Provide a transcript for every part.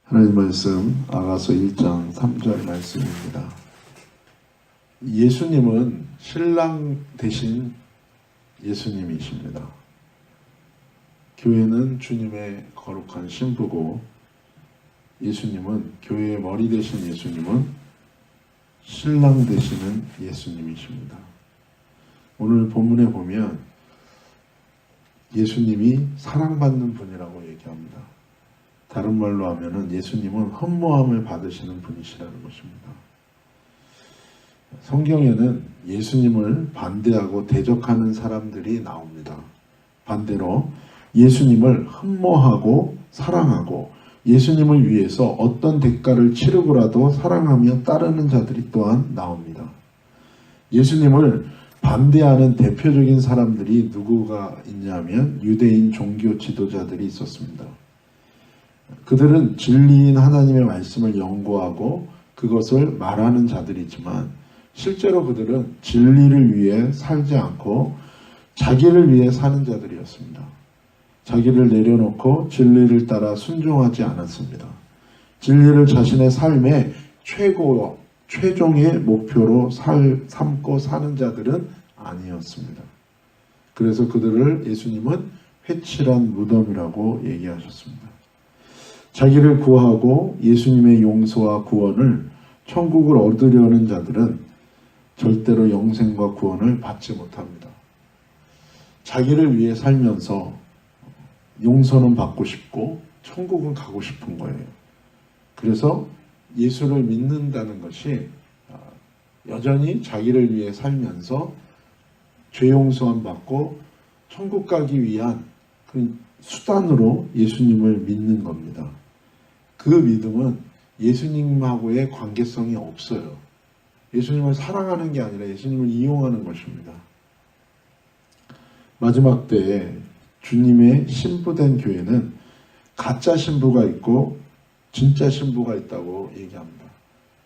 하나님 말씀 아가서 1장 3절 말씀입니다. 예수님은 신랑 대신 예수님이십니다. 교회는 주님의 거룩한 신부고 예수님은 교회의 머리 대신 예수님은 신랑 되시는 예수님이십니다. 오늘 본문에 보면 예수님이 사랑받는 분이라고 얘기합니다. 다른 말로 하면은 예수님은 흠모함을 받으시는 분이시라는 것입니다. 성경에는 예수님을 반대하고 대적하는 사람들이 나옵니다. 반대로 예수님을 흠모하고 사랑하고 예수님을 위해서 어떤 대가를 치르고라도 사랑하며 따르는 자들이 또한 나옵니다. 예수님을 반대하는 대표적인 사람들이 누구가 있냐면 유대인 종교 지도자들이 있었습니다. 그들은 진리인 하나님의 말씀을 연구하고 그것을 말하는 자들이지만 실제로 그들은 진리를 위해 살지 않고 자기를 위해 사는 자들이었습니다. 자기를 내려놓고 진리를 따라 순종하지 않았습니다. 진리를 자신의 삶의 최종의 목표로 삼고 사는 자들은 아니었습니다. 그래서 그들을 예수님은 회칠한 무덤이라고 얘기하셨습니다. 자기를 구하고 예수님의 용서와 구원을 천국을 얻으려는 자들은 절대로 영생과 구원을 받지 못합니다. 자기를 위해 살면서 용서는 받고 싶고 천국은 가고 싶은 거예요. 그래서 예수를 믿는다는 것이 여전히 자기를 위해 살면서 죄 용서함 받고 천국 가기 위한 그 수단으로 예수님을 믿는 겁니다. 그 믿음은 예수님하고의 관계성이 없어요. 예수님을 사랑하는 게 아니라 예수님을 이용하는 것입니다. 마지막 때에 주님의 신부된 교회는 가짜 신부가 있고 진짜 신부가 있다고 얘기합니다.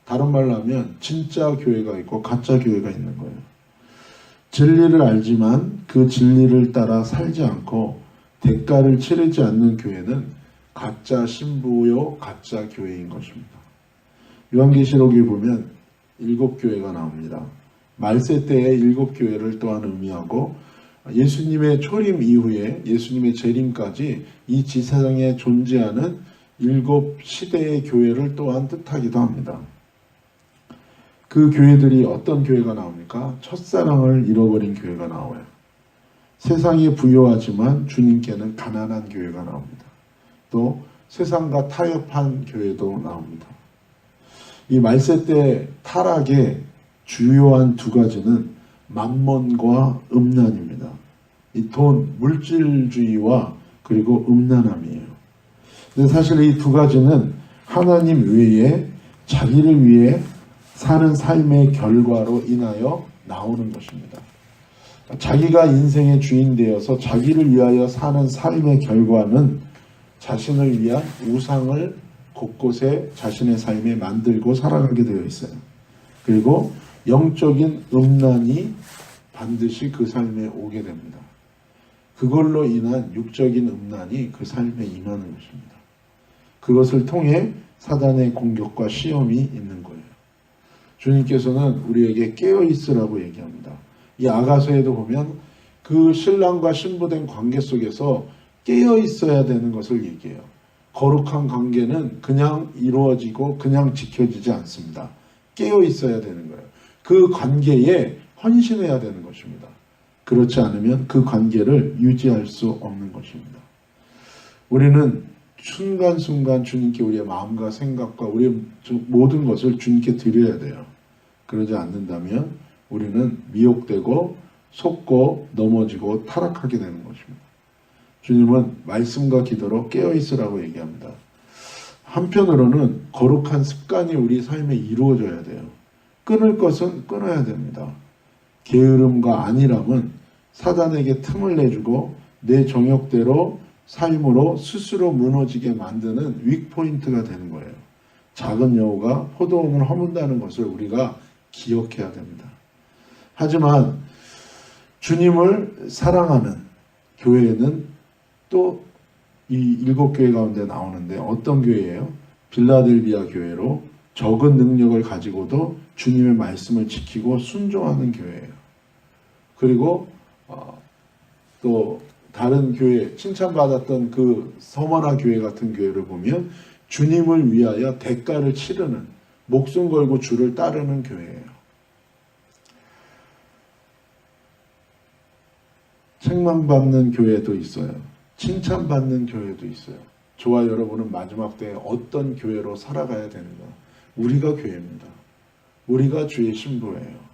다른 말로 하면 진짜 교회가 있고 가짜 교회가 있는 거예요. 진리를 알지만 그 진리를 따라 살지 않고 대가를 치르지 않는 교회는 가짜 신부요 가짜 교회인 것입니다. 요한계시록에 보면 7교회가 나옵니다. 말세 때의 7교회를 또한 의미하고 예수님의 초림 이후에 예수님의 재림까지 이 지세상에 존재하는 7시대의 교회를 또한 뜻하기도 합니다. 그 교회들이 어떤 교회가 나옵니까? 첫사랑을 잃어버린 교회가 나와요. 세상이 부유하지만 주님께는 가난한 교회가 나옵니다. 또 세상과 타협한 교회도 나옵니다. 이 말세 때 타락의 주요한 두 가지는 만몬과 음란입니다. 이 돈, 물질주의와 그리고 음란함이에요. 근데 사실 이 두 가지는 하나님 외에 자기를 위해 사는 삶의 결과로 인하여 나오는 것입니다. 자기가 인생의 주인 되어서 자기를 위하여 사는 삶의 결과는 자신을 위한 우상을 곳곳에 자신의 삶에 만들고 살아가게 되어 있어요. 그리고 영적인 음란이 반드시 그 삶에 오게 됩니다. 그걸로 인한 육적인 음란이 그 삶에 임하는 것입니다. 그것을 통해 사단의 공격과 시험이 있는 거예요. 주님께서는 우리에게 깨어있으라고 얘기합니다. 이 아가서에도 보면 그 신랑과 신부된 관계 속에서 깨어있어야 되는 것을 얘기해요. 거룩한 관계는 그냥 이루어지고 그냥 지켜지지 않습니다. 깨어있어야 되는 거예요. 그 관계에 헌신해야 되는 것입니다. 그렇지 않으면 그 관계를 유지할 수 없는 것입니다. 우리는 순간순간 주님께 우리의 마음과 생각과 우리의 모든 것을 주님께 드려야 돼요. 그러지 않는다면 우리는 미혹되고 속고 넘어지고 타락하게 되는 것입니다. 주님은 말씀과 기도로 깨어있으라고 얘기합니다. 한편으로는 거룩한 습관이 우리 삶에 이루어져야 돼요. 끊을 것은 끊어야 됩니다. 게으름과 안일함은 사단에게 틈을 내주고 내 정욕대로 삶으로 스스로 무너지게 만드는 윅포인트가 되는 거예요. 작은 여우가 포도원을 허문다는 것을 우리가 기억해야 됩니다. 하지만 주님을 사랑하는 교회는 또 이 7교회 가운데 나오는데 어떤 교회예요? 빌라델비아 교회로 적은 능력을 가지고도 주님의 말씀을 지키고 순종하는 교회예요. 그리고 또 다른 교회, 칭찬받았던 그 서머나 교회 같은 교회를 보면 주님을 위하여 대가를 치르는, 목숨 걸고 주를 따르는 교회예요. 책망받는 교회도 있어요. 칭찬받는 교회도 있어요. 저와 여러분은 마지막 때에 어떤 교회로 살아가야 되는가? 우리가 교회입니다. 우리가 주의 신부예요.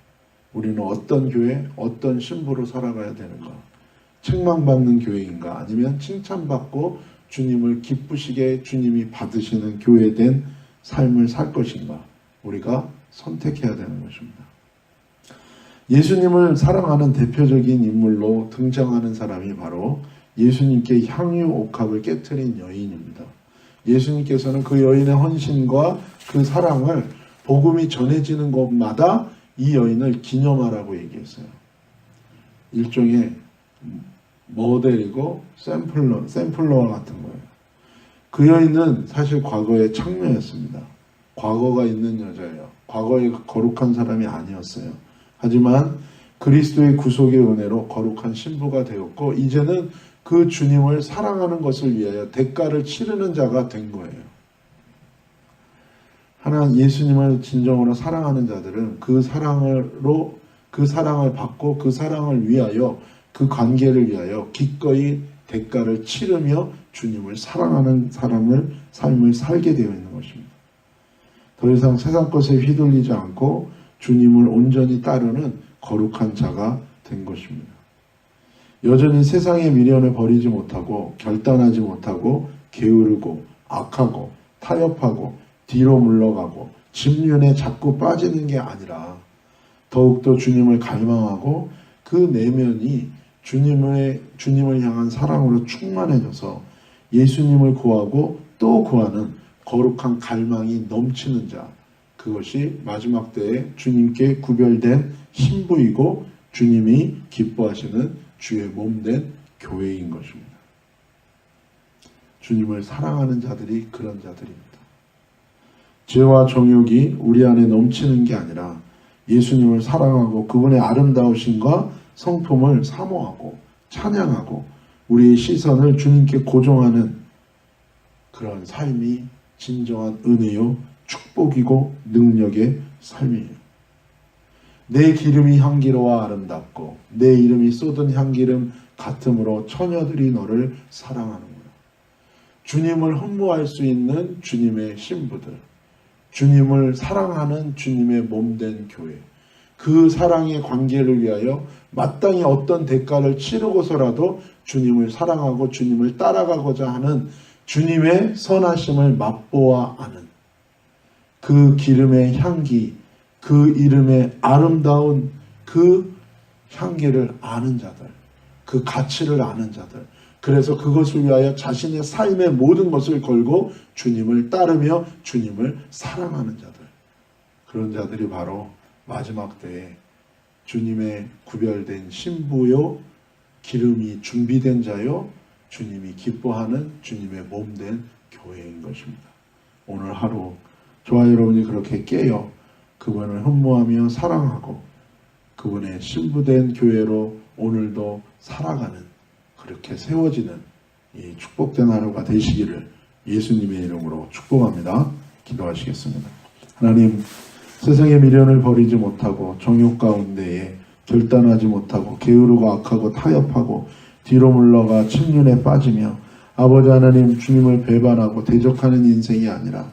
우리는 어떤 교회, 어떤 신부로 살아가야 되는가? 책망받는 교회인가? 아니면 칭찬받고 주님을 기쁘시게 주님이 받으시는 교회된 삶을 살 것인가? 우리가 선택해야 되는 것입니다. 예수님을 사랑하는 대표적인 인물로 등장하는 사람이 바로 예수님께 향유 옥합을 깨트린 여인입니다. 예수님께서는 그 여인의 헌신과 그 사랑을 복음이 전해지는 곳마다 이 여인을 기념하라고 얘기했어요. 일종의 모델이고 샘플러와 같은 거예요. 그 여인은 사실 과거에 창녀였습니다. 과거가 있는 여자예요. 과거에 거룩한 사람이 아니었어요. 하지만 그리스도의 구속의 은혜로 거룩한 신부가 되었고 이제는 그 주님을 사랑하는 것을 위하여 대가를 치르는 자가 된 거예요. 하나님 예수님을 진정으로 사랑하는 자들은 그 사랑을 받고 그 사랑을 위하여 그 관계를 위하여 기꺼이 대가를 치르며 주님을 사랑하는 삶을 살게 되어 있는 것입니다. 더 이상 세상 것에 휘둘리지 않고 주님을 온전히 따르는 거룩한 자가 된 것입니다. 여전히 세상의 미련을 버리지 못하고 결단하지 못하고 게으르고 악하고 타협하고 뒤로 물러가고 집륜에 자꾸 빠지는 게 아니라 더욱더 주님을 갈망하고 그 내면이 주님을 향한 사랑으로 충만해져서 예수님을 구하고 또 구하는 거룩한 갈망이 넘치는 자, 그것이 마지막 때에 주님께 구별된 신부이고 주님이 기뻐하시는 주의 몸된 교회인 것입니다. 주님을 사랑하는 자들이 그런 자들입니다. 죄와 정욕이 우리 안에 넘치는 게 아니라 예수님을 사랑하고 그분의 아름다우심과 성품을 사모하고 찬양하고 우리의 시선을 주님께 고정하는 그런 삶이 진정한 은혜요 축복이고 능력의 삶이에요. 내 기름이 향기로워 아름답고 내 이름이 쏟은 향기름 같음으로 처녀들이 너를 사랑하는구나. 주님을 흠모할 수 있는 주님의 신부들, 주님을 사랑하는 주님의 몸된 교회, 그 사랑의 관계를 위하여 마땅히 어떤 대가를 치르고서라도 주님을 사랑하고 주님을 따라가고자 하는 주님의 선하심을 맛보아 아는 그 기름의 향기, 그 이름의 아름다운 그 향기를 아는 자들, 그 가치를 아는 자들, 그래서 그것을 위하여 자신의 삶의 모든 것을 걸고 주님을 따르며 주님을 사랑하는 자들, 그런 자들이 바로 마지막 때에 주님의 구별된 신부요, 기름이 준비된 자요, 주님이 기뻐하는 주님의 몸된 교회인 것입니다. 오늘 하루 저와 여러분이 그렇게 깨어 그분을 흠모하며 사랑하고 그분의 신부된 교회로 오늘도 살아가는, 그렇게 세워지는 이 축복된 하루가 되시기를 예수님의 이름으로 축복합니다. 기도하시겠습니다. 하나님, 세상의 미련을 버리지 못하고 정욕 가운데에 결단하지 못하고 게으르고 악하고 타협하고 뒤로 물러가 침륜에 빠지며 아버지 하나님 주님을 배반하고 대적하는 인생이 아니라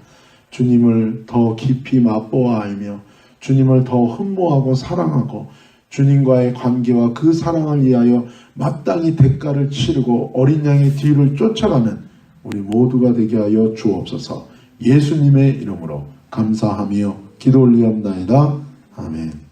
주님을 더 깊이 맛보아 알며 주님을 더 흠모하고 사랑하고 주님과의 관계와 그 사랑을 위하여 마땅히 대가를 치르고 어린 양의 뒤를 쫓아가는 우리 모두가 되게 하여 주옵소서. 예수님의 이름으로 감사하며 기도 올리옵나이다. 아멘.